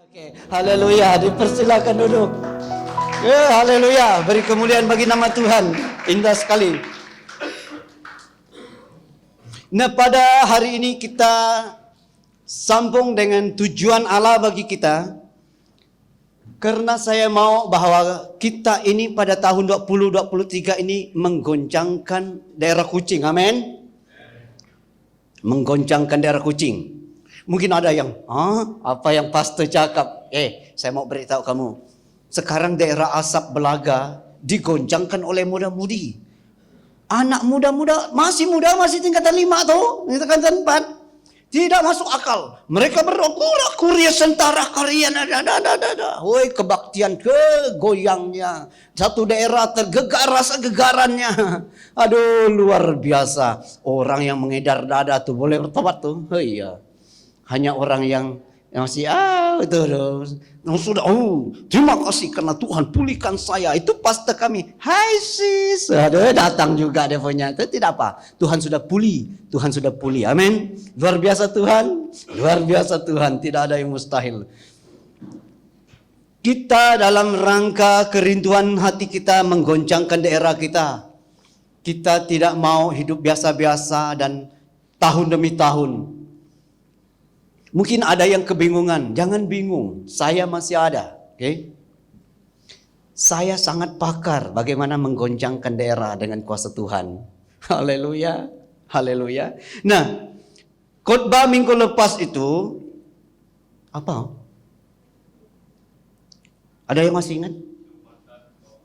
Oke, haleluya, dipersilakan duduk. Haleluya, beri kemuliaan bagi nama Tuhan. Indah sekali. Nah, pada hari ini kita sambung dengan tujuan Allah bagi kita. Karena saya mau bahwa kita ini pada tahun 2023 ini menggoncangkan daerah Kucing. Amin. Menggoncangkan daerah Kucing. Mungkin ada yang, apa yang pastor cakap? Saya mau beritahu kamu. Sekarang daerah Asap Belaga digoncangkan oleh muda-mudi. Anak muda-muda, masih tingkatan 5 tuh, tingkatan 4. Tidak masuk akal. Mereka berdoa, kuria sentara kalian ada. Woi, kebaktian goyangnya. Satu daerah tergegar rasa gegarannya. Aduh, luar biasa. Orang yang mengedar dada tuh boleh bertobat tuh. Oh iya. Hanya orang yang masih itu sudah terima kasih karena Tuhan pulihkan saya. Itu pastor kami. Hai sis. Aduh, datang juga dia punya. Itu tidak apa. Tuhan sudah pulih. Amin. Luar biasa Tuhan. Tidak ada yang mustahil. Kita dalam rangka kerinduan hati kita menggoncangkan daerah kita. Kita tidak mau hidup biasa-biasa dan tahun demi tahun. Mungkin ada yang kebingungan, jangan bingung, saya masih ada. Okay? Saya sangat pakar bagaimana menggoncangkan daerah dengan kuasa Tuhan. Haleluya. Nah, khotbah minggu lepas itu, apa? Ada yang masih ingat?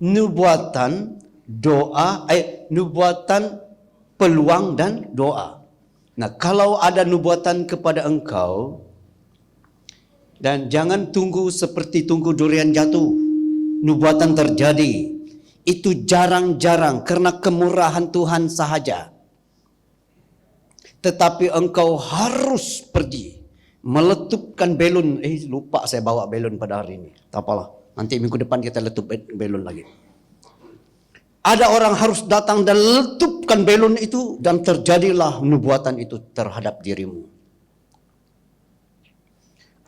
Nubuatan, doa, nubuatan, peluang dan doa. Nah, kalau ada nubuatan kepada engkau, dan jangan tunggu seperti tunggu durian jatuh, nubuatan terjadi. Itu jarang-jarang karena kemurahan Tuhan sahaja. Tetapi engkau harus pergi meletupkan belun. Lupa saya bawa belun pada hari ini. Tak apalah, nanti minggu depan kita letup belun lagi. Ada orang harus datang dan letupkan belun itu dan terjadilah nubuatan itu terhadap dirimu.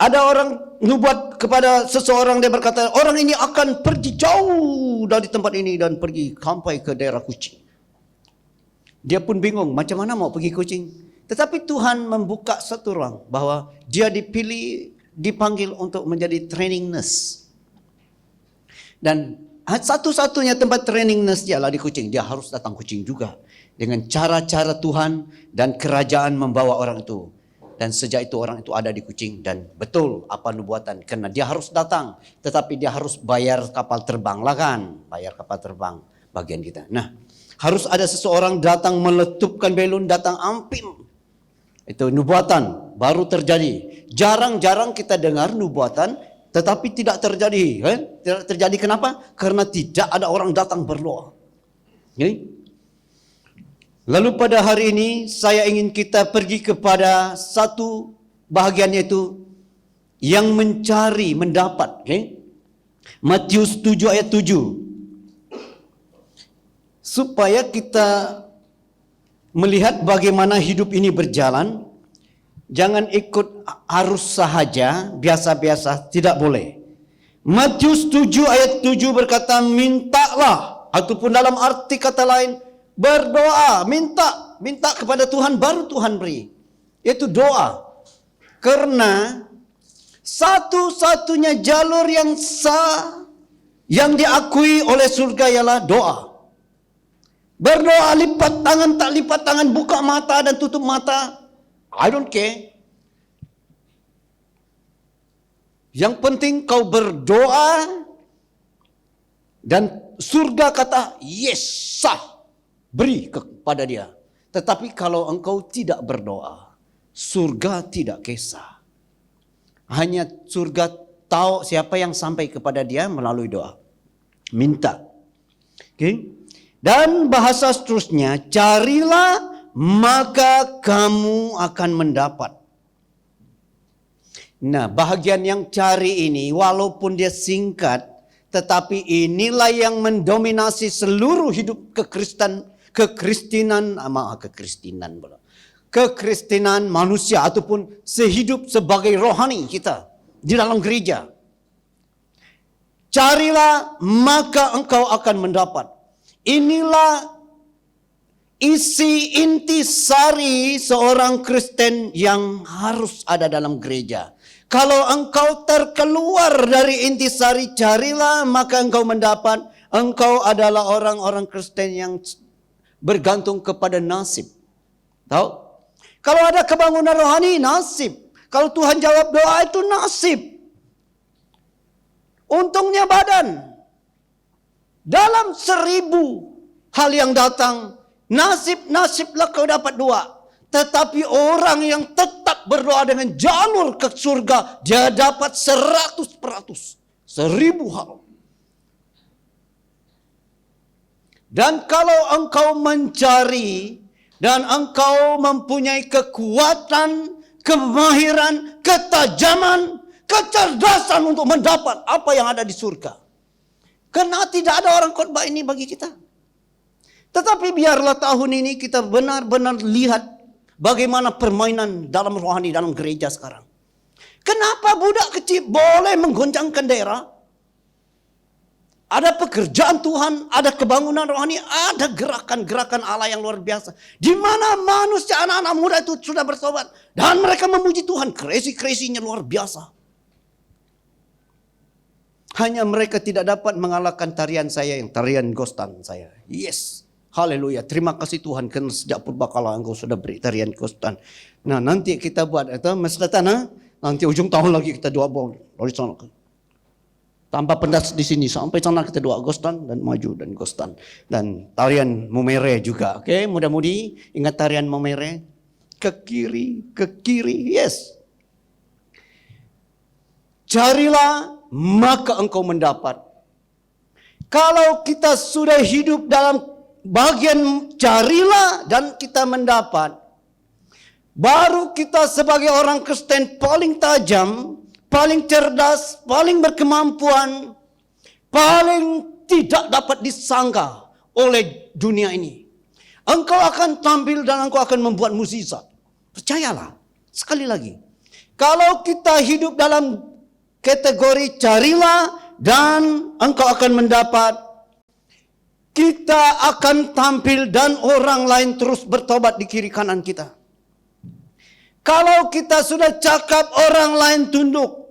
Ada orang nubuat kepada seseorang, dia berkata, orang ini akan pergi jauh dari tempat ini dan pergi sampai ke daerah Kucing. Dia pun bingung, macam mana mau pergi Kucing? Tetapi Tuhan membuka satu ruang bahwa dia dipanggil untuk menjadi training nurse. Dan satu-satunya tempat training nurse ialah di Kucing. Dia harus datang Kucing juga. Dengan cara-cara Tuhan dan kerajaan membawa orang itu. Dan sejak itu orang itu ada di Kucing. Dan betul apa nubuatan. Karena dia harus datang. Tetapi dia harus bayar kapal terbang lah kan. Bayar kapal terbang bagian kita. Nah, harus ada seseorang datang meletupkan belun, datang ampim. Itu nubuatan baru terjadi. Jarang-jarang kita dengar nubuatan tetapi tidak terjadi. Tidak terjadi kenapa? Karena tidak ada orang datang berdoa. Lalu pada hari ini saya ingin kita pergi kepada satu bahagian yaitu yang mencari, mendapat. Matius 7 ayat 7. Supaya kita melihat bagaimana hidup ini berjalan. Jangan ikut arus sahaja, biasa-biasa, tidak boleh. Matius 7 ayat 7 berkata, mintalah. Ataupun dalam arti kata lain, berdoa, minta kepada Tuhan, baru Tuhan beri. Itu doa. Karena satu-satunya jalur yang sah, yang diakui oleh surga ialah doa. Berdoa, lipat tangan, tak lipat tangan, buka mata dan tutup mata. I don't care. Yang penting kau berdoa dan surga kata yes, sah, beri kepada dia. Tetapi kalau engkau tidak berdoa, surga tidak kisah. Hanya surga tahu siapa yang sampai kepada dia melalui doa. Minta. Dan bahasa seterusnya, carilah maka kamu akan mendapat. Nah, bahagian yang cari ini walaupun dia singkat, tetapi inilah yang mendominasi seluruh hidup kekristenan manusia ataupun sehidup sebagai rohani kita. di dalam gereja. Carilah maka engkau akan mendapat. Inilah isi intisari seorang Kristen yang harus ada dalam gereja. Kalau engkau terkeluar dari intisari carilah maka engkau mendapat. Engkau adalah orang-orang Kristen yang bergantung kepada nasib. Tahu? Kalau ada kebangunan rohani, nasib. Kalau Tuhan jawab doa itu nasib. Untungnya badan. Dalam 1000 hal yang datang, nasiblah kau dapat 2. Tetapi orang yang tetap berdoa dengan jalur ke surga, dia dapat 100%. 1000 hal. Dan kalau engkau mencari dan engkau mempunyai kekuatan, kemahiran, ketajaman, kecerdasan untuk mendapat apa yang ada di surga. Karena tidak ada orang khotbah ini bagi kita. Tetapi biarlah tahun ini kita benar-benar lihat bagaimana permainan dalam rohani dalam gereja sekarang. Kenapa budak kecil boleh menggoncangkan daerah? Ada pekerjaan Tuhan, ada kebangunan rohani, ada gerakan-gerakan Allah yang luar biasa. Di mana manusia anak-anak muda itu sudah bertobat. Dan mereka memuji Tuhan, crazy-crazy-nya luar biasa. Hanya mereka tidak dapat mengalahkan tarian saya, yang tarian Gostan saya. Yes, haleluya. Terima kasih Tuhan, karena sejak purbakala engkau sudah beri tarian Gostan. Nah nanti kita buat itu, nanti ujung tahun lagi kita doa bol. Dari sana. Tanpa pendas di sini sampai sana kita doa Gostan dan maju dan Gostan dan tarian Momere juga. Oke, mudah-mudi ingat tarian Momere. Ke kiri, yes. Carilah maka engkau mendapat. Kalau kita sudah hidup dalam bagian carilah dan kita mendapat, baru kita sebagai orang Kristen paling tajam, paling cerdas, paling berkemampuan, paling tidak dapat disangka oleh dunia ini. Engkau akan tampil dan engkau akan membuat mukjizat. Percayalah, sekali lagi. Kalau kita hidup dalam kategori carilah dan engkau akan mendapat, kita akan tampil dan orang lain terus bertobat di kiri kanan kita. Kalau kita sudah cakap, orang lain tunduk.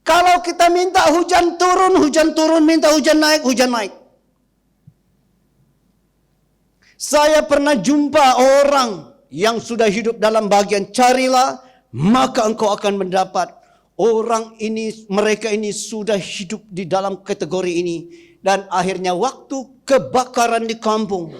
Kalau kita minta hujan turun, minta hujan naik. Saya pernah jumpa orang yang sudah hidup dalam bagian carilah, maka engkau akan mendapat. Mereka ini sudah hidup di dalam kategori ini. Dan akhirnya waktu kebakaran di kampung,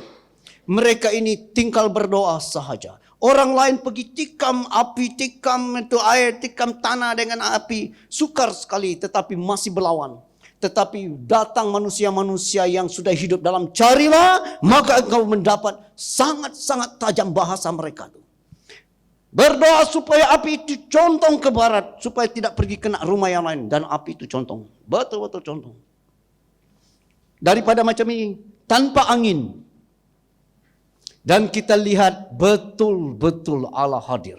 mereka ini tinggal berdoa sahaja. Orang lain pergi tikam api, tikam itu air, tikam tanah dengan api. Sukar sekali tetapi masih berlawan. Tetapi datang manusia-manusia yang sudah hidup dalam carilah, maka engkau mendapat. Sangat-sangat tajam bahasa mereka itu. Berdoa supaya api itu contong ke barat. Supaya tidak pergi kena rumah yang lain. Dan api itu contong. Betul-betul contong. Daripada macam ini. Tanpa angin. Dan kita lihat betul-betul Allah hadir.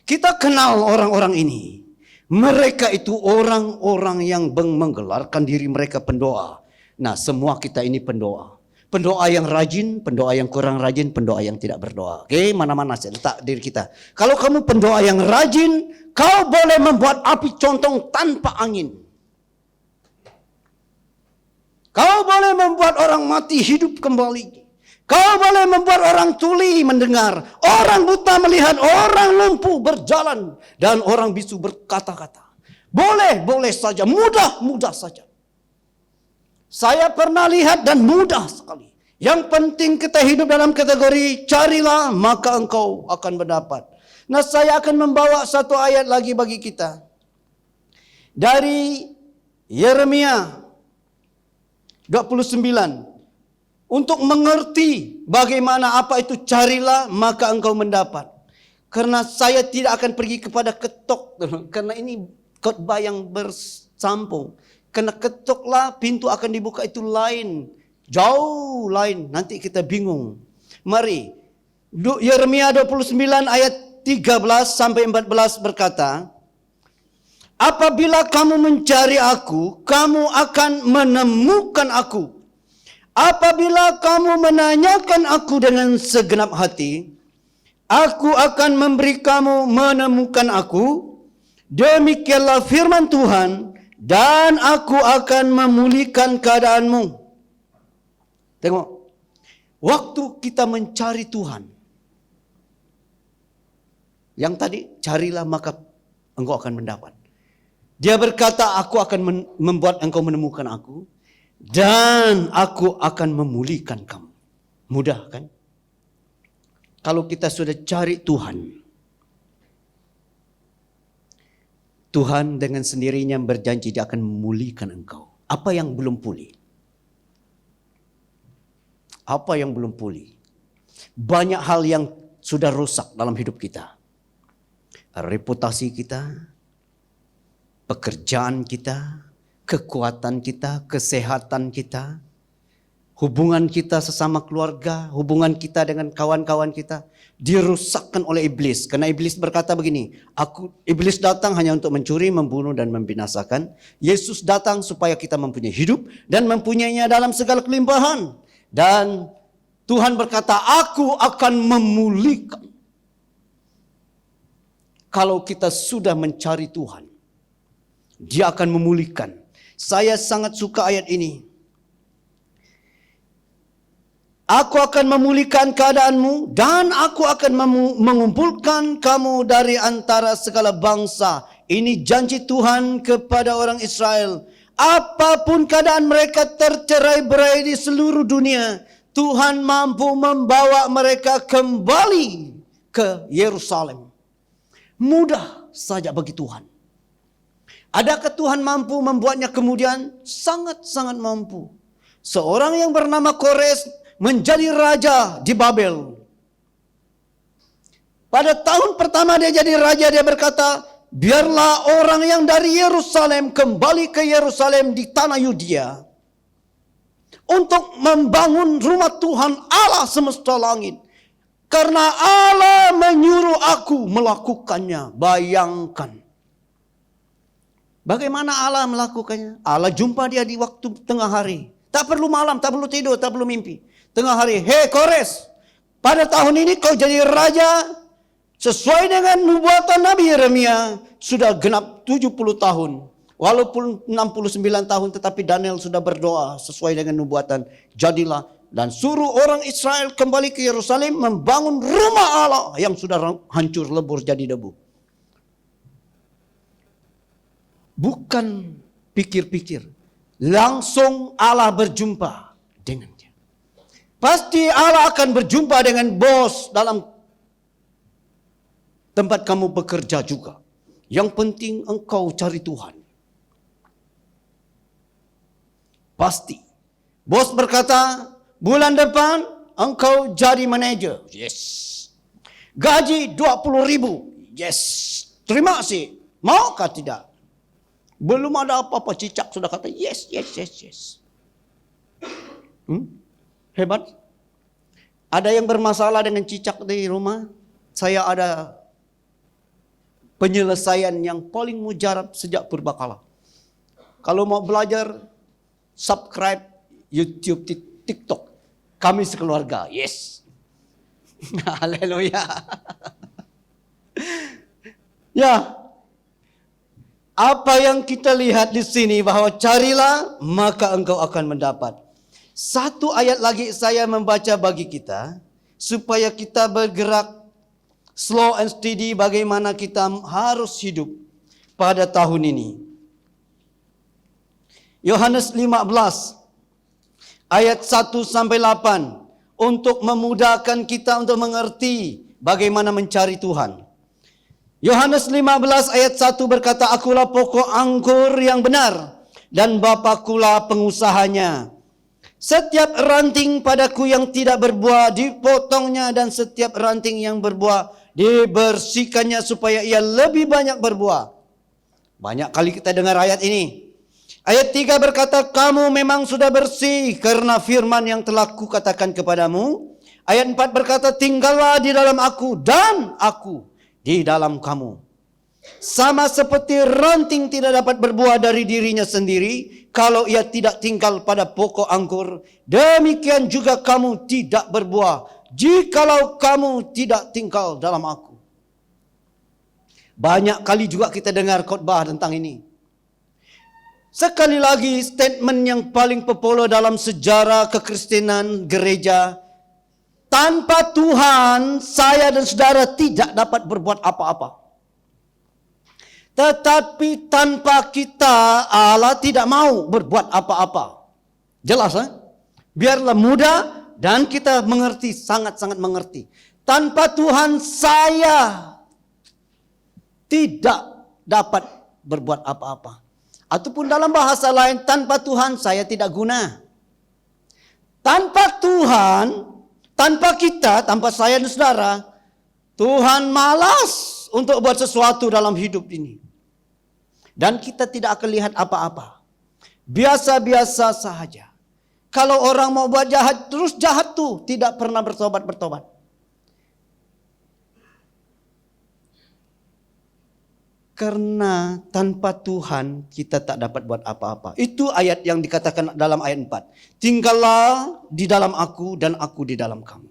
Kita kenal orang-orang ini. Mereka itu orang-orang yang menggelarkan diri mereka pendoa. Nah semua kita ini pendoa. Pendoa yang rajin, pendoa yang kurang rajin, pendoa yang tidak berdoa. Oke, mana-mana saya letak diri kita. Kalau kamu pendoa yang rajin, kau boleh membuat api contong tanpa angin. Kau boleh membuat orang mati hidup kembali. Kau boleh membuat orang tuli mendengar. Orang buta melihat, orang lumpuh berjalan. Dan orang bisu berkata-kata. Boleh saja, mudah saja. Saya pernah lihat dan mudah sekali. Yang penting kita hidup dalam kategori carilah maka engkau akan mendapat. Nah saya akan membawa satu ayat lagi bagi kita. Dari Yeremia 29. Untuk mengerti bagaimana apa itu carilah maka engkau mendapat. Karena saya tidak akan pergi kepada ketok. Karena ini khotbah yang bersampung. Karena ketoklah pintu akan dibuka itu lain. Jauh lain. Nanti kita bingung. Mari. Yeremia 29 ayat 13 sampai 14 berkata. Apabila kamu mencari aku, kamu akan menemukan aku. Apabila kamu menanyakan aku dengan segenap hati, aku akan memberi kamu menemukan aku. Demikianlah firman Tuhan, dan aku akan memulihkan keadaanmu. Tengok, waktu kita mencari Tuhan, yang tadi, carilah maka engkau akan mendapat. Dia berkata, aku akan membuat engkau menemukan aku, dan aku akan memulihkan kamu. Mudah kan? Kalau kita sudah cari Tuhan, Tuhan dengan sendirinya berjanji dia akan memulihkan engkau. Apa yang belum pulih? Apa yang belum pulih? Banyak hal yang sudah rusak dalam hidup kita. Reputasi kita, pekerjaan kita, kekuatan kita, kesehatan kita, hubungan kita sesama keluarga, hubungan kita dengan kawan-kawan kita dirusakkan oleh iblis. Karena iblis berkata begini, iblis datang hanya untuk mencuri, membunuh dan membinasakan. Yesus datang supaya kita mempunyai hidup dan mempunyainya dalam segala kelimpahan. Dan Tuhan berkata, aku akan memulihkan. Kalau kita sudah mencari Tuhan, Dia akan memulihkan. Saya sangat suka ayat ini. Aku akan memulihkan keadaanmu dan aku akan mengumpulkan kamu dari antara segala bangsa. Ini janji Tuhan kepada orang Israel. Apapun keadaan mereka tercerai-berai di seluruh dunia, Tuhan mampu membawa mereka kembali ke Yerusalem. Mudah saja bagi Tuhan. Adakah Tuhan mampu membuatnya kemudian? Sangat-sangat mampu. Seorang yang bernama Kores menjadi raja di Babel. Pada tahun pertama dia jadi raja, dia berkata, biarlah orang yang dari Yerusalem kembali ke Yerusalem di tanah Yudea untuk membangun rumah Tuhan Allah semesta langit. Karena Allah menyuruh aku melakukannya. Bayangkan. Bagaimana Allah melakukannya? Allah jumpa dia di waktu tengah hari. Tak perlu malam, tak perlu tidur, tak perlu mimpi. Tengah hari, hei Kores, pada tahun ini kau jadi raja sesuai dengan nubuatan Nabi Yeremia. Sudah genap 70 tahun. Walaupun 69 tahun tetapi Daniel sudah berdoa sesuai dengan nubuatan. Jadilah dan suruh orang Israel kembali ke Yerusalem membangun rumah Allah yang sudah hancur lebur jadi debu. Bukan pikir-pikir. Langsung Allah berjumpa dengan dia. Pasti Allah akan berjumpa dengan bos dalam tempat kamu bekerja juga. Yang penting engkau cari Tuhan. Pasti. Bos berkata, bulan depan engkau jadi manajer. Yes. Gaji 20.000. Yes. Terima kasih. Maukah tidak? Belum ada apa-apa, cicak sudah kata yes. Hebat. Ada yang bermasalah dengan cicak di rumah. Saya ada penyelesaian yang paling mujarab sejak purbakala. Kalau mau belajar, subscribe YouTube, TikTok. Kami sekeluarga. Yes. Haleluya. Ya. Apa yang kita lihat di sini bahwa carilah maka engkau akan mendapat. Satu ayat lagi saya membaca bagi kita supaya kita bergerak slow and steady bagaimana kita harus hidup pada tahun ini. Yohanes 15 ayat 1 sampai 8 untuk memudahkan kita untuk mengerti bagaimana mencari Tuhan. Yohanes 15 ayat 1 berkata, akulah pokok anggur yang benar dan Bapakulah pengusahanya. Setiap ranting padaku yang tidak berbuah dipotongnya dan setiap ranting yang berbuah dibersihkannya supaya ia lebih banyak berbuah. Banyak kali kita dengar ayat ini. Ayat 3 berkata, kamu memang sudah bersih karena firman yang telah kukatakan kepadamu. Ayat 4 berkata, tinggallah di dalam aku dan aku di dalam kamu. Sama seperti ranting tidak dapat berbuah dari dirinya sendiri kalau ia tidak tinggal pada pokok anggur, demikian juga kamu tidak berbuah jikalau kamu tidak tinggal dalam aku. Banyak kali juga kita dengar khotbah tentang ini. Sekali lagi statement yang paling populer dalam sejarah kekristenan gereja, tanpa Tuhan saya dan saudara tidak dapat berbuat apa-apa. Tetapi tanpa kita Allah tidak mau berbuat apa-apa. Jelas kan? Biarlah mudah dan kita mengerti, sangat-sangat mengerti. Tanpa Tuhan saya tidak dapat berbuat apa-apa. Ataupun dalam bahasa lain, tanpa Tuhan saya tidak guna. Tanpa Tuhan, tanpa kita, tanpa saya dan saudara, Tuhan malas untuk buat sesuatu dalam hidup ini. Dan kita tidak akan lihat apa-apa. Biasa-biasa sahaja. Kalau orang mau buat jahat, terus jahat tuh. Tidak pernah bertobat-bertobat. Karena tanpa Tuhan kita tak dapat buat apa-apa. Itu ayat yang dikatakan dalam ayat 4. Tinggallah di dalam aku dan aku di dalam kamu.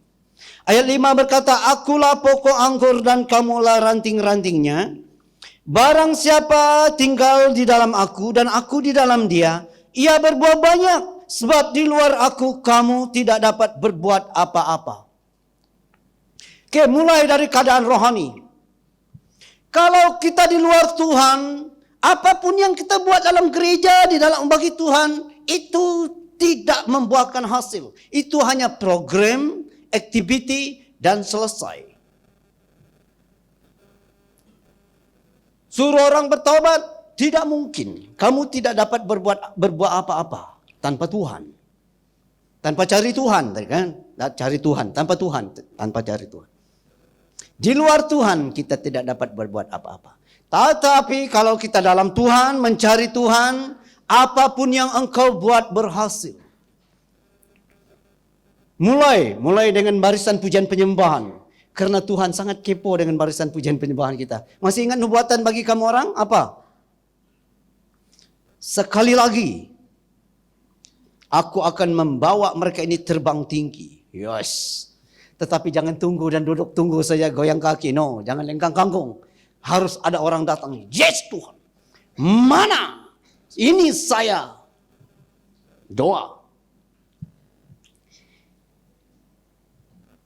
Ayat 5 berkata, akulah pokok anggur dan kamulah ranting-rantingnya. Barang siapa tinggal di dalam aku dan aku di dalam dia, ia berbuah banyak. Sebab di luar aku kamu tidak dapat berbuat apa-apa. Oke, mulai dari keadaan rohani. Kalau kita di luar Tuhan, apapun yang kita buat dalam gereja, di dalam bagi Tuhan, itu tidak membuahkan hasil. Itu hanya program, activity, dan selesai. Suruh orang bertobat, tidak mungkin. Kamu tidak dapat berbuat apa-apa tanpa Tuhan. Tanpa cari Tuhan, kan? Cari Tuhan, tanpa Tuhan, tanpa cari Tuhan. Di luar Tuhan kita tidak dapat berbuat apa-apa. Tetapi kalau kita dalam Tuhan, mencari Tuhan, apapun yang engkau buat berhasil. Mulai dengan barisan pujian penyembahan. Karena Tuhan sangat kepo dengan barisan pujian penyembahan kita. Masih ingat nubuatan bagi kamu orang? Apa? Sekali lagi, aku akan membawa mereka ini terbang tinggi. Yes. Tetapi jangan tunggu dan duduk tunggu saja goyang kaki. No, jangan lengkang kangkung. Harus ada orang datang. Yes Tuhan. Mana? Ini saya. Doa.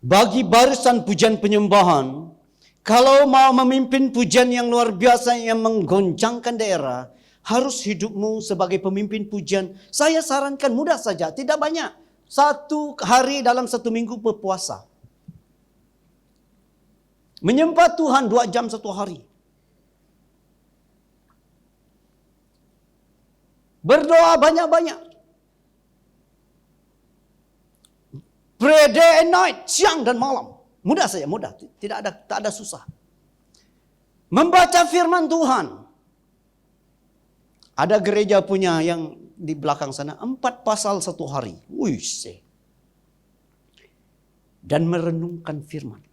Bagi barisan pujian penyembahan, kalau mau memimpin pujian yang luar biasa yang menggoncangkan daerah, harus hidupmu sebagai pemimpin pujian. Saya sarankan mudah saja, tidak banyak. 1 hari dalam 1 minggu berpuasa. Menyembah Tuhan 2 jam 1 hari. Berdoa banyak-banyak. Pray day and night, siang dan malam. Mudah saja, mudah. Tak ada susah. Membaca firman Tuhan. Ada gereja punya yang di belakang sana 4 pasal 1 hari. Wih, dan merenungkan firman.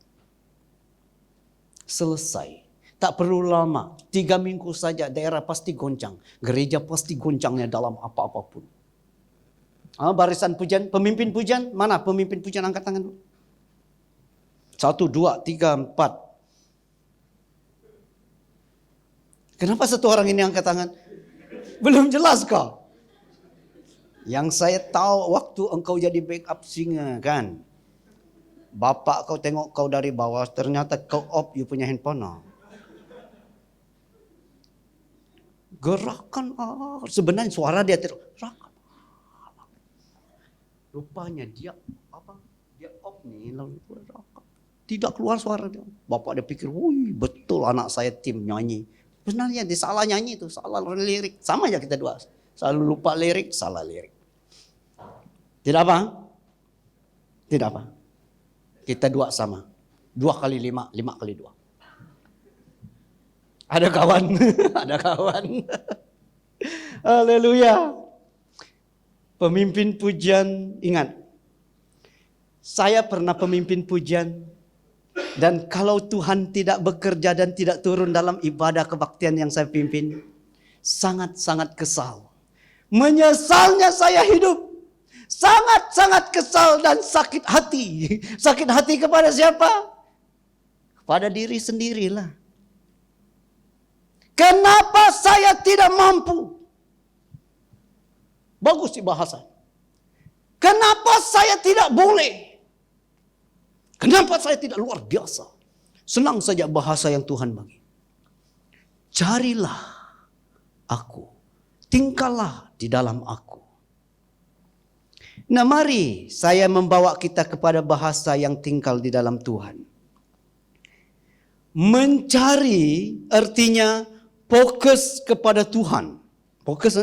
Selesai. Tak perlu lama. 3 minggu saja daerah pasti goncang. Gereja pasti goncangnya dalam apa-apapun. Barisan pujian, pemimpin pujian, mana pemimpin pujian, angkat tangan dulu. 1, 2, 3, 4. Kenapa satu orang ini angkat tangan? Belum jelas kau. Yang saya tahu waktu engkau jadi backup singer kan. Bapak kau tengok kau dari bawah, ternyata kau off you punya handphone. Gerakan, sebenarnya suara dia tergerakan. Rupanya dia off nih, tidak keluar suara dia. Bapak dia pikir, wih betul anak saya tim nyanyi. Sebenarnya dia salah nyanyi itu, salah lirik. Sama aja kita dua, selalu lupa lirik, salah lirik. Tidak apa? Tidak apa. Kita dua sama. 2 kali 5, 5 kali 2. Ada kawan, ada kawan. Haleluya. Pemimpin pujian, ingat. Saya pernah pemimpin pujian Dan kalau Tuhan tidak bekerja dan tidak turun dalam ibadah kebaktian yang saya pimpin, sangat-sangat kesal. Menyesalnya saya hidup. Sangat-sangat kesal dan sakit hati. Sakit hati kepada siapa? Kepada diri sendirilah. Kenapa saya tidak mampu? Bagus sih bahasa. Kenapa saya tidak boleh? Kenapa saya tidak luar biasa? Senang saja bahasa yang Tuhan bagi. Carilah aku. Tinggallah di dalam aku. Nah, mari saya membawa kita kepada bahasa yang tinggal di dalam Tuhan. Mencari artinya fokus kepada Tuhan. Fokus,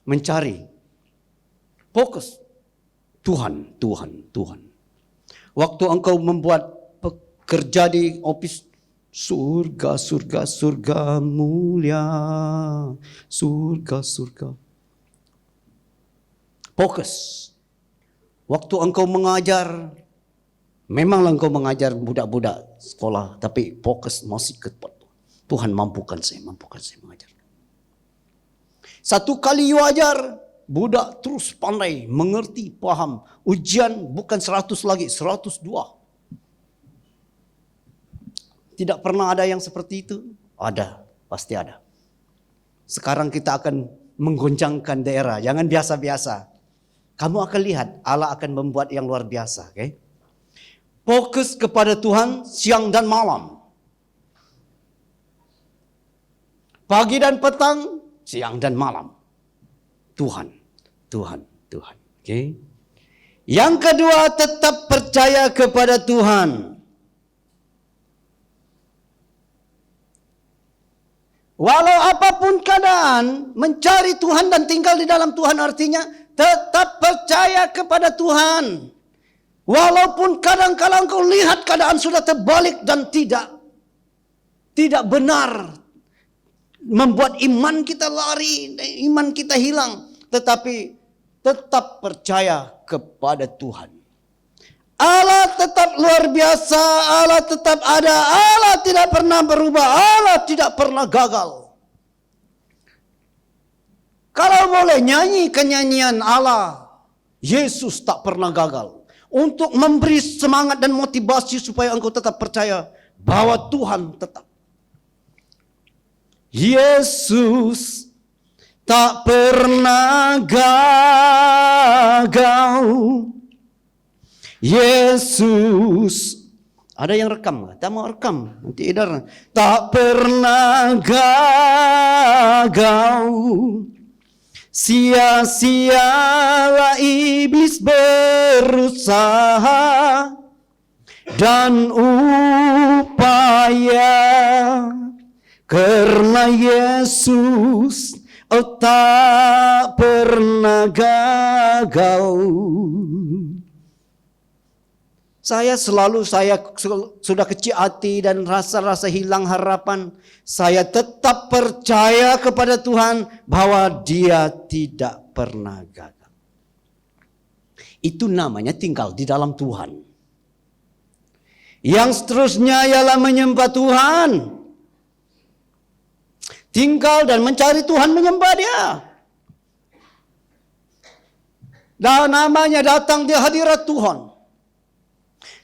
mencari. Fokus. Tuhan. Waktu engkau membuat pekerja di office, surga mulia, surga. Fokus. Waktu engkau mengajar, memanglah engkau mengajar budak-budak sekolah, tapi fokus masih kepada Tuhan. mampukan saya mengajar. Satu kali you ajar, budak terus pandai, mengerti, paham. Ujian bukan 100 lagi, 102. Tidak pernah ada yang seperti itu? Ada, pasti ada. Sekarang kita akan menggoncangkan daerah, jangan biasa-biasa. Kamu akan lihat Allah akan membuat yang luar biasa, oke? Fokus kepada Tuhan siang dan malam. Pagi dan petang, siang dan malam. Tuhan. Oke? Yang kedua, tetap percaya kepada Tuhan. Walau apapun keadaan, mencari Tuhan dan tinggal di dalam Tuhan artinya tetap percaya kepada Tuhan. Walaupun kadang-kadang kau lihat keadaan sudah terbalik dan tidak benar, membuat iman kita lari, iman kita hilang. Tetapi tetap percaya kepada Tuhan. Allah tetap luar biasa, Allah tetap ada, Allah tidak pernah berubah, Allah tidak pernah gagal. Kalau boleh nyanyi kenyanyian Allah, Yesus tak pernah gagal. Untuk memberi semangat dan motivasi supaya engkau tetap percaya bahwa Tuhan tetap. Yesus tak pernah gagal. Yesus, ada yang rekam? Tak mau rekam, nanti edar. Tak pernah gagal. Sia-sialah iblis berusaha dan upaya, karena Yesus tak pernah gagal. Saya sudah kecil hati dan rasa-rasa hilang harapan. Saya tetap percaya kepada Tuhan bahwa Dia tidak pernah gagal. Itu namanya tinggal di dalam Tuhan. Yang seterusnya ialah menyembah Tuhan. Tinggal dan mencari Tuhan, menyembah Dia. Dan namanya datang di hadirat Tuhan.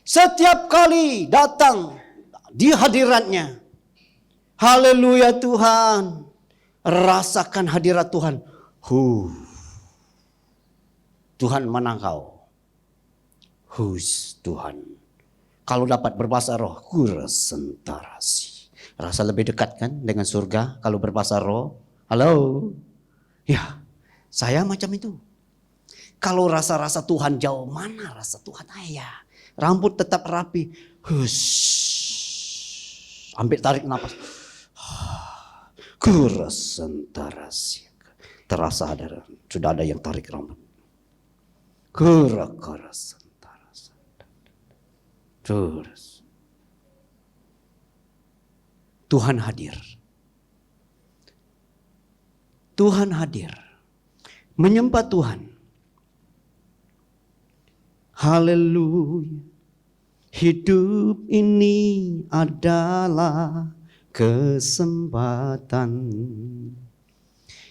Setiap kali datang di hadiratnya, haleluya Tuhan, rasakan hadirat Tuhan. Tuhan menangkau. Tuhan. Kalau dapat berbahasa roh, kurasentarasi. Rasa lebih dekat kan dengan surga kalau berbahasa roh? Halo? Ya, saya macam itu. Kalau rasa-rasa Tuhan jauh, mana rasa Tuhan? Ayah. Rambut tetap rapi. Ambil tarik nafas. Kurasentarasi. Terasa ada, sudah ada yang tarik rambut. Kurasentarasi. Terus. Tuhan hadir. Tuhan hadir. Menyembah Tuhan. Haleluya. Hidup ini adalah kesempatan.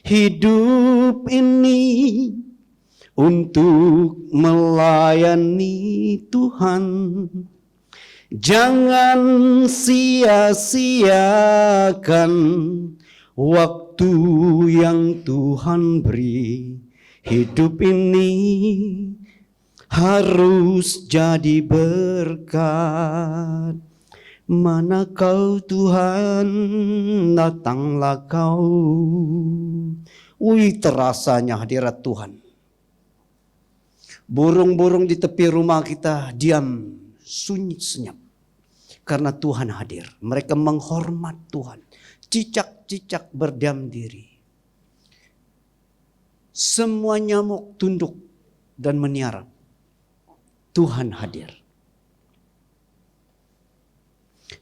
Hidup ini untuk melayani Tuhan. Jangan sia-siakan waktu yang Tuhan beri. Hidup ini harus jadi berkat. Mana kau Tuhan, datanglah kau. Wih, terasanya hadirat Tuhan. Burung-burung di tepi rumah kita diam, sunyi senyap. Karena Tuhan hadir. Mereka menghormat Tuhan. Cicak-cicak berdiam diri. Semua nyamuk tunduk dan meniarap. Tuhan hadir.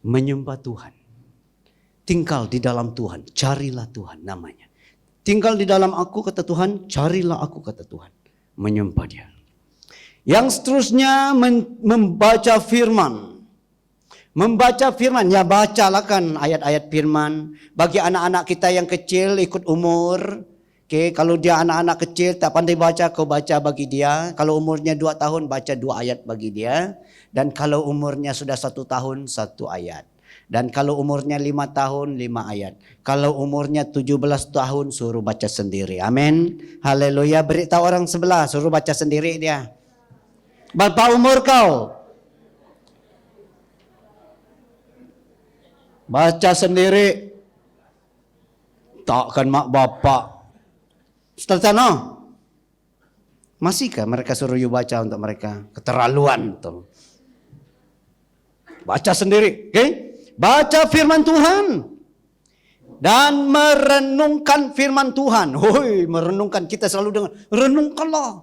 Menyembah Tuhan. Tinggal di dalam Tuhan. Carilah Tuhan namanya. Tinggal di dalam aku kata Tuhan. Carilah aku kata Tuhan. Menyembah Dia. Yang seterusnya membaca firman. Membaca firman. Ya bacalah kan ayat-ayat firman. Bagi anak-anak kita yang kecil ikut umur. Oke, kalau dia anak-anak kecil tak pandai baca, kau baca bagi dia. Kalau umurnya 2 tahun, baca 2 ayat bagi dia. Dan kalau umurnya sudah 1 tahun, 1 ayat. Dan kalau umurnya 5 tahun, 5 ayat. Kalau umurnya 17 tahun, suruh baca sendiri. Amin. Haleluya. Beritahu orang sebelah, suruh baca sendiri dia. Berapa umur kau? Baca sendiri. Takkan mak bapak. Ustaz Tano, masihkah mereka suruh you baca untuk mereka? Keterlaluan tuh. Baca sendiri, oke? Baca firman Tuhan. Dan merenungkan firman Tuhan. Hoi, merenungkan, kita selalu dengar. Renungkanlah.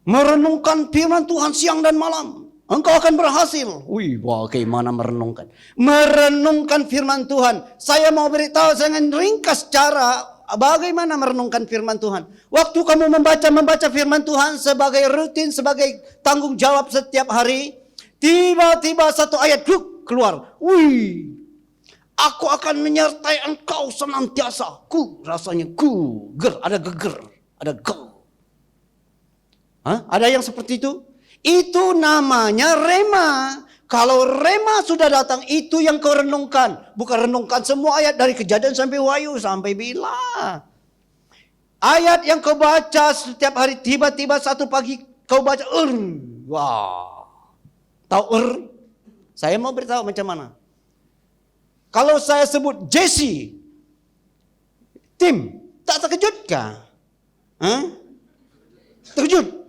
Merenungkan firman Tuhan siang dan malam. Engkau akan berhasil. Wih, wah, bagaimana merenungkan? Merenungkan firman Tuhan. Saya mau beritahu dengan ringkas cara bagaimana merenungkan firman Tuhan. Waktu kamu membaca firman Tuhan sebagai rutin, sebagai tanggung jawab setiap hari. Tiba-tiba satu ayat keluar. Wih, aku akan menyertai engkau senantiasa. Rasanya ada geger, ada Ada yang seperti itu? Itu namanya rema. Kalau rema sudah datang, itu yang kau renungkan. Bukan renungkan semua ayat dari Kejadian sampai Wahyu. Sampai bila? Ayat yang kau baca setiap hari, tiba-tiba satu pagi kau baca. Wah. Tahu Saya mau beritahu macam mana. Kalau saya sebut Jesse, Tim, tak terkejut kah? Terkejut.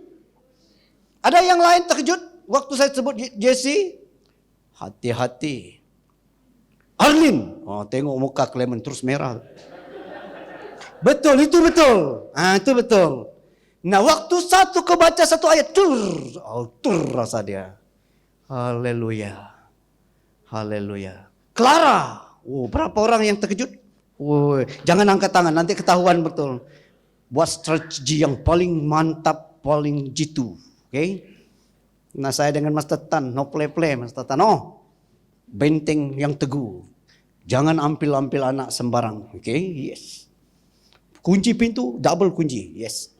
Ada yang lain terkejut waktu saya sebut Jesse? Hati-hati. Arlin. Oh, tengok muka Clement terus merah. Betul, itu betul. Itu betul. Nah, waktu satu kebaca satu ayat, tur rasa dia. Haleluya. Haleluya. Clara. Oh, berapa orang yang terkejut? Oh, jangan angkat tangan, nanti ketahuan betul. Buat strategi yang paling mantap, paling jitu. Oke? Nah, saya dengan Master Tan, no play-play Master Tan. Benteng yang teguh. Jangan ambil-ambil anak sembarang. Oke? Yes. Kunci pintu, double kunci. Yes.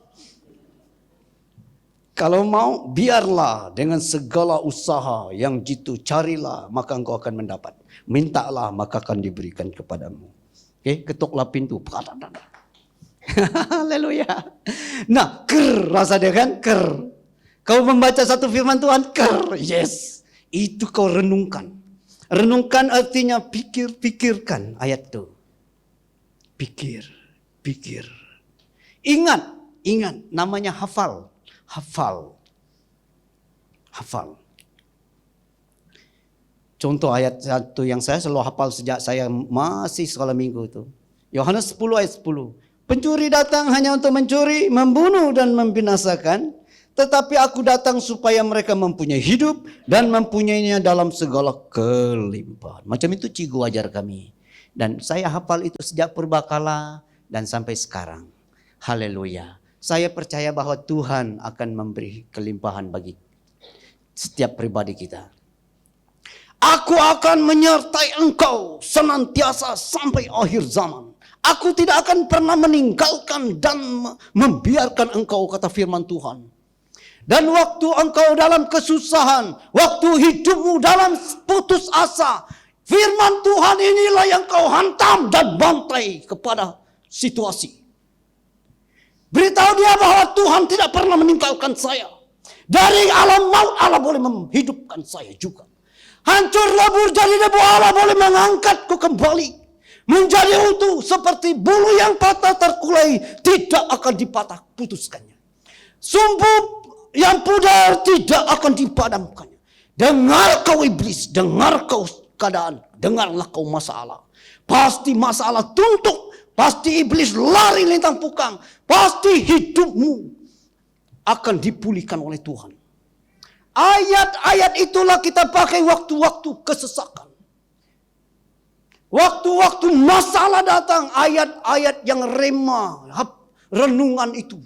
Kalau mau, biarlah dengan segala usaha yang jitu. Carilah, maka engkau akan mendapat. Mintalah, maka akan diberikan kepadamu. Oke? Ketuklah pintu. Haleluya. Nah, rasa dia kan? Kau membaca satu firman Tuhan, yes. Itu kau renungkan. Renungkan artinya pikirkan ayat itu. Pikir. Ingat, namanya hafal. Contoh ayat satu yang saya selalu hafal sejak saya masih sekolah minggu itu. Yohanes 10 ayat 10. Pencuri datang hanya untuk mencuri, membunuh dan membinasakan. Tetapi aku datang supaya mereka mempunyai hidup dan mempunyainya dalam segala kelimpahan. Macam itu cikgu ajar kami. Dan saya hafal itu sejak purbakala dan sampai sekarang. Haleluya. Saya percaya bahwa Tuhan akan memberi kelimpahan bagi setiap pribadi kita. Aku akan menyertai engkau senantiasa sampai akhir zaman. Aku tidak akan pernah meninggalkan dan membiarkan engkau, kata firman Tuhan. Dan waktu engkau dalam kesusahan, waktu hidupmu dalam putus asa, firman Tuhan inilah yang kau hantam dan bantai kepada situasi. Beritahu dia bahwa Tuhan tidak pernah meninggalkan saya. Dari alam maut Allah boleh menghidupkan saya juga. Hancur lebur jadi debu, Allah boleh mengangkatku kembali menjadi utuh seperti bulu yang patah terkulai, tidak akan dipatah putuskannya. Sumbu yang pudar tidak akan dipadamkannya. Dengar kau iblis, dengar kau keadaan, dengarlah kau masalah. Pasti masalah tuntuk, pasti iblis lari lintang pukang, pasti hidupmu akan dipulihkan oleh Tuhan. Ayat-ayat itulah kita pakai waktu-waktu kesesakan. Waktu-waktu masalah datang, ayat-ayat yang rema, renungan itu.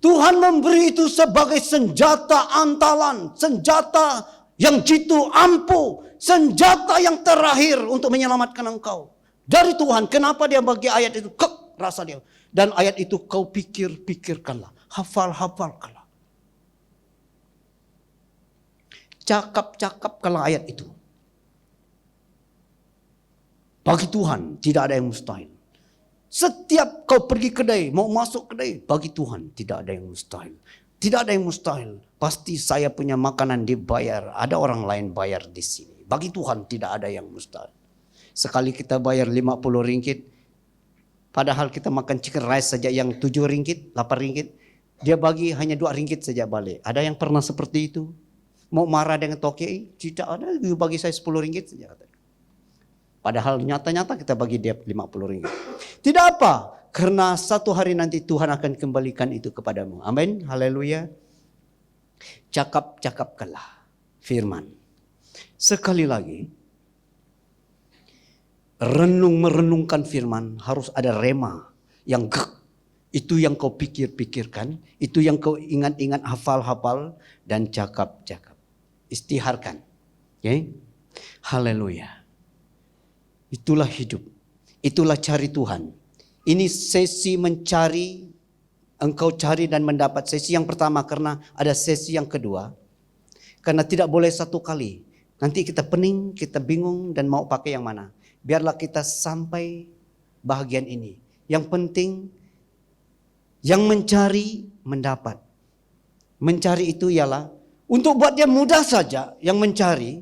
Tuhan memberi itu sebagai senjata antalan, senjata yang jitu ampuh, senjata yang terakhir untuk menyelamatkan engkau. Dari Tuhan, kenapa dia bagi ayat itu? Rasa dia. Dan ayat itu kau pikirkanlah, hafalkanlah. Cakap-cakapkanlah ayat itu. Bagi Tuhan tidak ada yang mustahil. Setiap kau pergi kedai, mau masuk kedai, bagi Tuhan tidak ada yang mustahil. Tidak ada yang mustahil. Pasti saya punya makanan dibayar, ada orang lain bayar di sini. Bagi Tuhan tidak ada yang mustahil. Sekali kita bayar 50 ringgit, padahal kita makan chicken rice saja yang 7 ringgit, 8 ringgit, dia bagi hanya 2 ringgit saja balik. Ada yang pernah seperti itu? Mau marah dengan toke, tidak ada, bagi saya 10 ringgit saja. Padahal nyata-nyata kita bagi dia 50 ringgit. Tidak apa, karena satu hari nanti Tuhan akan kembalikan itu kepadamu. Amin, haleluya. Cakap-cakapkanlah firman. Sekali lagi, merenungkan firman harus ada rema yang itu yang kau pikirkan, itu yang kau ingat-ingat, hafal-hafal, dan cakap-cakap. Istiharkan. Okay? Haleluya. Itulah hidup. Itulah cari Tuhan. Ini sesi mencari, engkau cari dan mendapat. Sesi yang pertama karena ada sesi yang kedua. Karena tidak boleh satu kali. Nanti kita pening, kita bingung dan mau pakai yang mana. Biarlah kita sampai bahagian ini. Yang penting, yang mencari mendapat. Mencari itu ialah untuk buat dia mudah saja yang mencari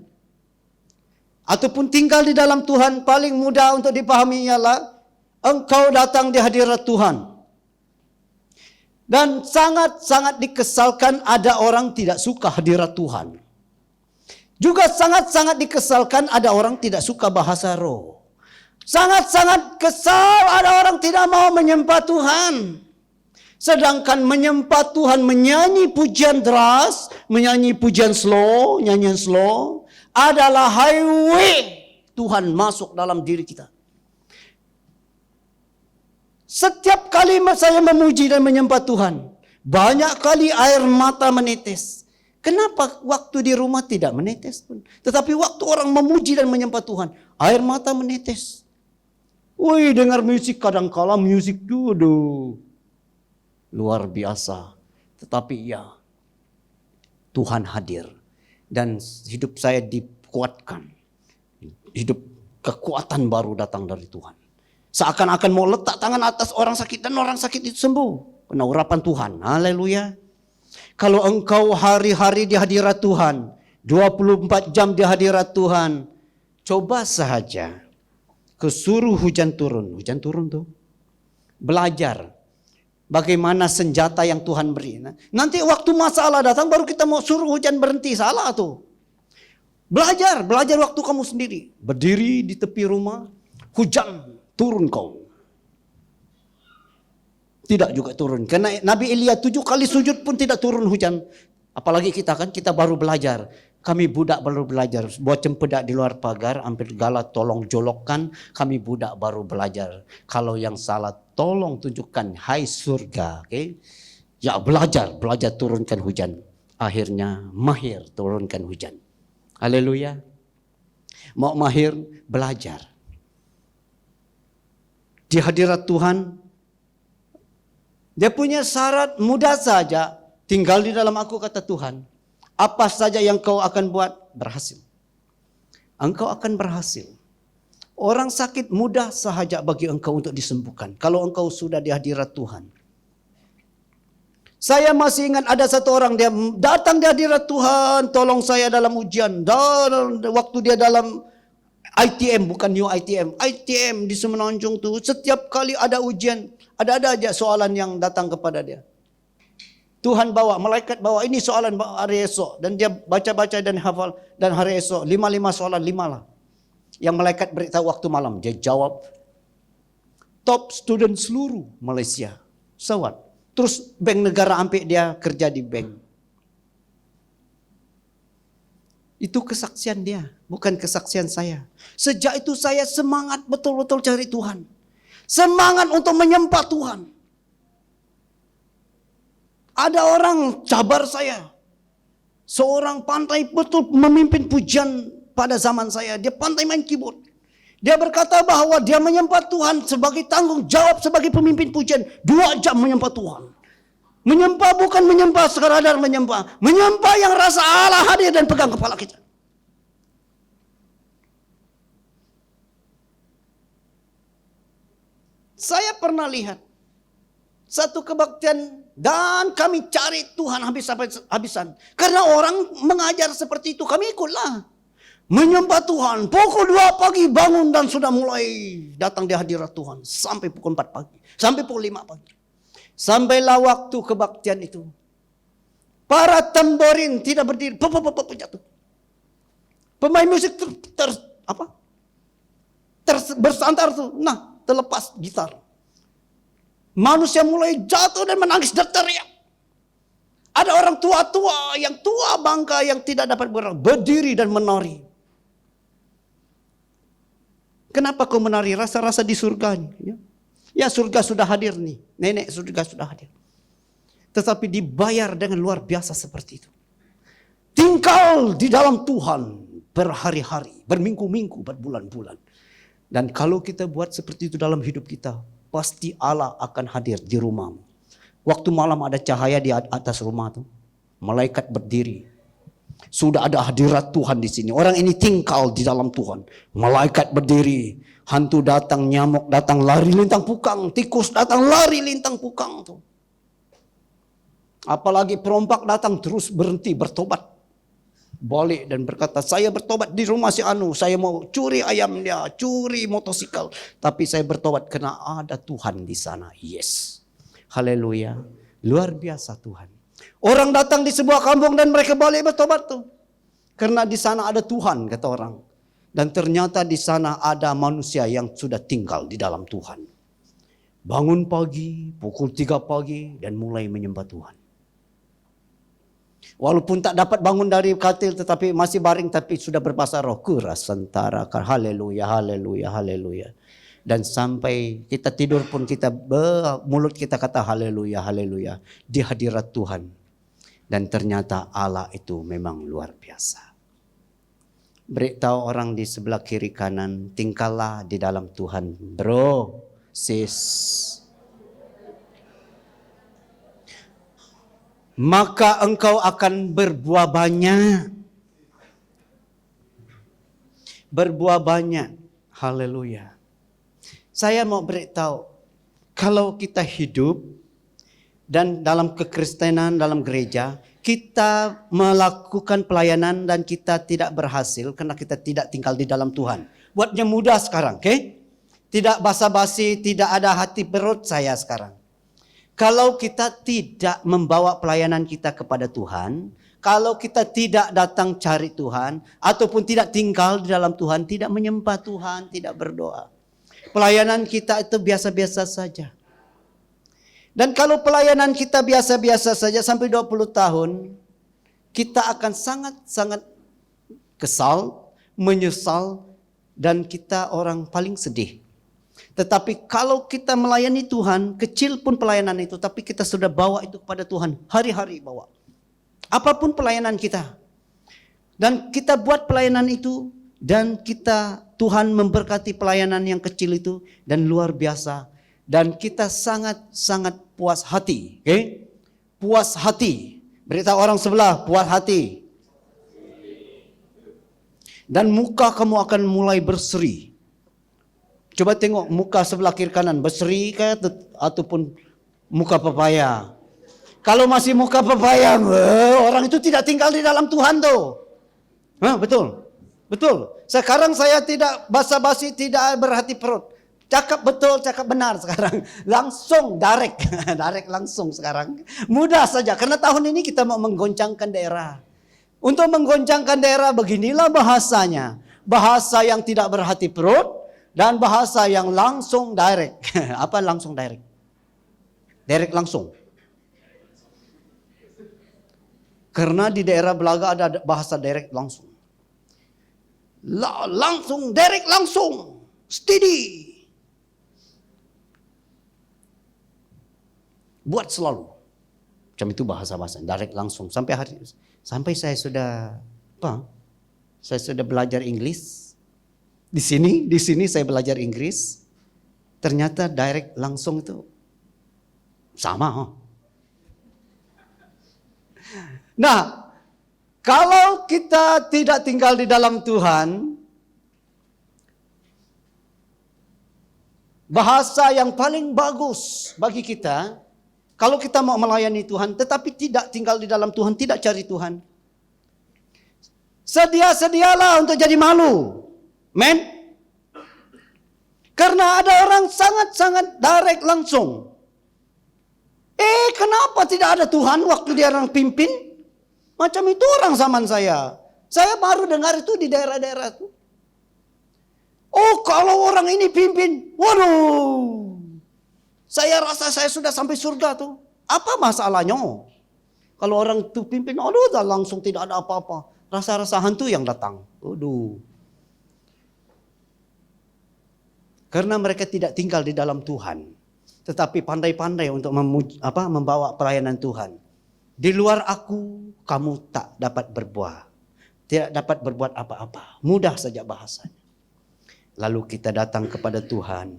ataupun tinggal di dalam Tuhan, paling mudah untuk dipahami ialah engkau datang di hadirat Tuhan. Dan sangat-sangat dikesalkan ada orang tidak suka hadirat Tuhan. Juga sangat-sangat dikesalkan ada orang tidak suka bahasa roh. Sangat-sangat kesal ada orang tidak mau menyembah Tuhan. Sedangkan menyembah Tuhan, menyanyi pujian deras, menyanyi pujian slow, nyanyian slow, adalah highway Tuhan masuk dalam diri kita. Setiap kali saya memuji dan menyembah Tuhan, banyak kali air mata menetes. Kenapa waktu di rumah tidak menetes pun? Tetapi waktu orang memuji dan menyembah Tuhan, air mata menetes. Wih, dengar musik kadang-kala musik dulu. Luar biasa. Tetapi ya, Tuhan hadir. Dan hidup saya dikuatkan. Hidup kekuatan baru datang dari Tuhan. Seakan-akan mau letak tangan atas orang sakit dan orang sakit itu sembuh. Karena urapan Tuhan. Haleluya. Kalau engkau hari-hari di hadirat Tuhan, 24 jam di hadirat Tuhan, coba saja kesuruh hujan turun. Hujan turun tuh. Belajar bagaimana senjata yang Tuhan beri. Nanti waktu masalah datang baru kita mau suruh hujan berhenti. Salah tuh. Belajar waktu kamu sendiri. Berdiri di tepi rumah, hujan turun kau. Tidak juga turun. Karena Nabi Elia 7 kali sujud pun tidak turun hujan. Apalagi kita kan, kita baru belajar. Kami budak baru belajar. Buat cempedak di luar pagar, ambil galah tolong jolokkan. Kami budak baru belajar. Kalau yang salah tolong tunjukkan. Hai surga. Okay? Ya belajar turunkan hujan. Akhirnya mahir turunkan hujan. Haleluya. Mau mahir, belajar. Di hadirat Tuhan, dia punya syarat mudah saja. Tinggal di dalam aku, kata Tuhan. Apa saja yang kau akan buat, berhasil. Engkau akan berhasil. Orang sakit mudah sahaja bagi engkau untuk disembuhkan. Kalau engkau sudah di hadirat Tuhan. Saya masih ingat ada satu orang, dia datang di hadirat Tuhan, tolong saya dalam ujian. Dan waktu dia dalam ITM, bukan new ITM. ITM di Semenanjung tuh, setiap kali ada ujian, ada aja soalan yang datang kepada dia. Tuhan bawa, malaikat bawa, ini soalan hari esok. Dan dia baca-baca dan hafal. Dan hari esok, 5 soalan, 5 lah. Yang malaikat beritahu waktu malam. Dia jawab, top student seluruh Malaysia. Sawat. Terus bank negara ambil dia kerja di bank. Itu kesaksian dia, bukan kesaksian saya. Sejak itu saya semangat betul-betul cari Tuhan. Semangat untuk menyembah Tuhan. Ada orang cabar saya. Seorang pandai betul memimpin pujian pada zaman saya. Dia pandai main keyboard. Dia berkata bahwa dia menyembah Tuhan sebagai tanggung jawab sebagai pemimpin pujian. 2 jam menyembah Tuhan. Menyembah bukan menyembah sekadar menyembah. Menyembah yang rasa Allah hadir dan pegang kepala kita. Saya pernah lihat satu kebaktian dan kami cari Tuhan habis-habisan. Karena orang mengajar seperti itu, kami ikutlah. Menyembah Tuhan. Pukul 2 pagi bangun dan sudah mulai datang di hadirat Tuhan. Sampai pukul 4 pagi. Sampai pukul 5 pagi. Sampailah waktu kebaktian itu. Para tamborin tidak berdiri. Jatuh. Pemain musik bersantar tuh. Nah, terlepas gitar. Manusia mulai jatuh dan menangis dan teriak. Ada orang tua-tua, yang tua bangka, yang tidak dapat bergerak, berdiri dan menari. Kenapa kau menari? Rasa-rasa di surga. Ya surga sudah hadir nih. Nenek surga sudah hadir. Tetapi dibayar dengan luar biasa seperti itu. Tinggal di dalam Tuhan berhari-hari, berminggu-minggu, berbulan-bulan. Dan kalau kita buat seperti itu dalam hidup kita, pasti Allah akan hadir di rumahmu. Waktu malam ada cahaya di atas rumah tuh. Malaikat berdiri. Sudah ada hadirat Tuhan di sini. Orang ini tinggal di dalam Tuhan. Malaikat berdiri. Hantu datang, nyamuk datang, lari lintang pukang. Tikus datang, lari lintang pukang tuh. Apalagi perompak datang, terus berhenti, bertobat. Balik dan berkata, saya bertobat di rumah si Anu. Saya mau curi ayam dia, curi motosikal. Tapi saya bertobat karena ada Tuhan di sana. Yes. Haleluya. Luar biasa Tuhan. Orang datang di sebuah kampung dan mereka balik bertobat tuh. Karena di sana ada Tuhan, kata orang. Dan ternyata di sana ada manusia yang sudah tinggal di dalam Tuhan. Bangun pagi, pukul 3 pagi dan mulai menyembah Tuhan. Walaupun tak dapat bangun dari katil tetapi masih baring tapi sudah berbahasa roh. Kurasantara. Haleluya, haleluya, haleluya. Dan sampai kita tidur pun mulut kita kata haleluya, haleluya. Di hadirat Tuhan. Dan ternyata Allah itu memang luar biasa. Beritahu orang di sebelah kiri kanan, tinggallah di dalam Tuhan. Bro, sis. Maka engkau akan berbuah banyak. Berbuah banyak. Haleluya. Saya mau beritahu, kalau kita hidup dan dalam kekristenan, dalam gereja, kita melakukan pelayanan dan kita tidak berhasil karena kita tidak tinggal di dalam Tuhan. Buatnya mudah sekarang, oke? Tidak basa-basi, tidak ada hati perut saya sekarang. Kalau kita tidak membawa pelayanan kita kepada Tuhan, kalau kita tidak datang cari Tuhan, ataupun tidak tinggal di dalam Tuhan, tidak menyembah Tuhan, tidak berdoa. Pelayanan kita itu biasa-biasa saja. Dan kalau pelayanan kita biasa-biasa saja sampai 20 tahun, kita akan sangat-sangat kesal, menyesal, dan kita orang paling sedih. Tetapi kalau kita melayani Tuhan, kecil pun pelayanan itu, tapi kita sudah bawa itu kepada Tuhan, hari-hari bawa. Apapun pelayanan kita. Dan kita buat pelayanan itu Dan Tuhan memberkati pelayanan yang kecil itu dan luar biasa. Dan kita sangat-sangat puas hati. Okay? Puas hati. Beritahu orang sebelah, puas hati. Dan muka kamu akan mulai berseri. Coba tengok muka sebelah kiri kanan, berseri kah ataupun muka pepaya. Kalau masih muka pepaya, orang itu tidak tinggal di dalam Tuhan tuh. Betul. Betul. Sekarang saya tidak basa-basi, tidak berhati perut. Cakap betul, cakap benar sekarang. Langsung, direct. Direct langsung sekarang. Mudah saja, karena tahun ini kita mau menggoncangkan daerah. Untuk menggoncangkan daerah, beginilah bahasanya. Bahasa yang tidak berhati perut dan bahasa yang langsung direct. Apa langsung direct? Direct langsung. Karena di daerah Belaga ada bahasa direct langsung. Langsung, direct langsung. Steady. Buat selalu. Macam itu bahasa-bahasa direct langsung. Sampai saya sudah Saya sudah belajar Inggris. Di sini saya belajar Inggris. Ternyata direct langsung itu sama. Nah, kalau kita tidak tinggal di dalam Tuhan, bahasa yang paling bagus bagi kita, kalau kita mau melayani Tuhan, tetapi tidak tinggal di dalam Tuhan, tidak cari Tuhan, sedialah untuk jadi malu. Men? Karena ada orang sangat-sangat direct langsung. Kenapa tidak ada Tuhan waktu dia orang pimpin? Macam itu orang zaman saya. Saya baru dengar itu di daerah-daerah itu. Kalau orang ini pimpin, waduh. Saya rasa saya sudah sampai surga tuh. Apa masalahnya? Kalau orang itu pimpin, langsung tidak ada apa-apa. Rasa-rasa hantu yang datang. Waduh. Karena mereka tidak tinggal di dalam Tuhan. Tetapi pandai-pandai untuk membawa pelayanan Tuhan. Di luar aku, kamu tak dapat berbuat. Tidak dapat berbuat apa-apa. Mudah saja bahasanya. Lalu kita datang kepada Tuhan.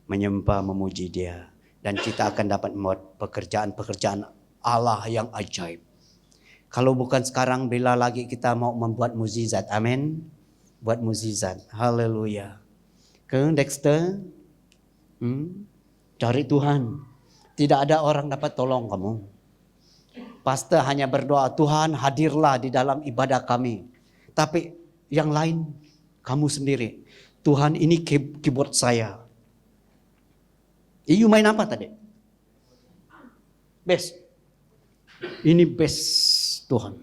Menyembah, memuji Dia. Dan kita akan dapat membuat pekerjaan-pekerjaan Allah yang ajaib. Kalau bukan sekarang, bila lagi kita mau membuat mukjizat. Amin. Buat mukjizat. Haleluya. Dexter. Cari Tuhan. Tidak ada orang dapat tolong kamu. Pastor hanya berdoa, Tuhan hadirlah di dalam ibadah kami. Tapi yang lain, kamu sendiri. Tuhan ini keyboard saya. You main apa tadi? Bass. Ini bass Tuhan.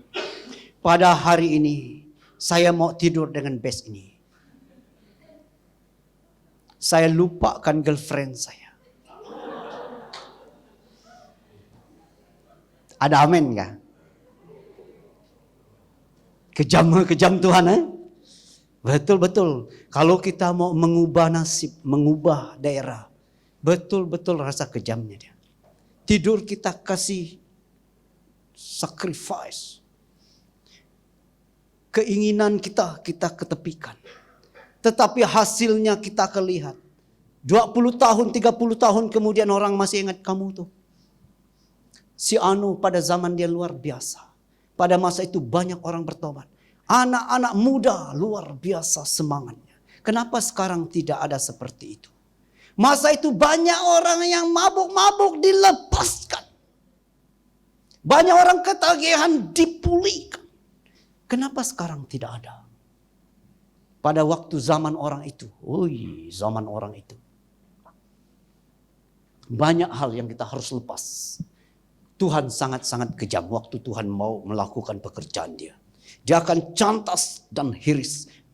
Pada hari ini, saya mau tidur dengan bass ini. Saya lupakan girlfriend saya. Ada amin kah? Kejam Tuhan. Betul-betul. Kalau kita mau mengubah nasib, mengubah daerah. Betul-betul rasa kejamnya dia. Tidur kita kasih sacrifice. Keinginan kita ketepikan. Tetapi hasilnya kita akan lihat. 20 tahun, 30 tahun kemudian orang masih ingat kamu tuh. Si Anu pada zaman dia luar biasa. Pada masa itu banyak orang bertobat. Anak-anak muda luar biasa semangatnya. Kenapa sekarang tidak ada seperti itu? Masa itu banyak orang yang mabuk-mabuk dilepaskan. Banyak orang ketagihan dipulihkan. Kenapa sekarang tidak ada? Pada waktu zaman orang itu. Zaman orang itu. Banyak hal yang kita harus lepas. Tuhan sangat-sangat kejam waktu Tuhan mau melakukan pekerjaan Dia. Dia akan cantas dan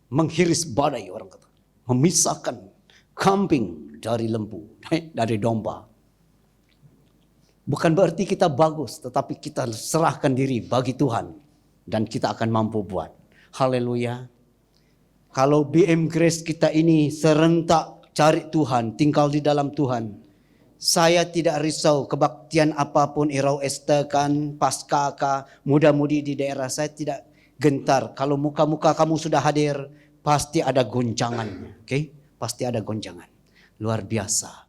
menghiris badai orang kata. Memisahkan kambing dari lembu, dari domba. Bukan berarti kita bagus, tetapi kita serahkan diri bagi Tuhan. Dan kita akan mampu buat. Haleluya. Kalau BM Grace kita ini serentak cari Tuhan, tinggal di dalam Tuhan. Saya tidak risau kebaktian apapun Irau Estekan, Paskaka, muda-mudi di daerah. Saya tidak gentar. Kalau muka-muka kamu sudah hadir, pasti ada goncangannya. Oke? Pasti ada goncangan. Luar biasa.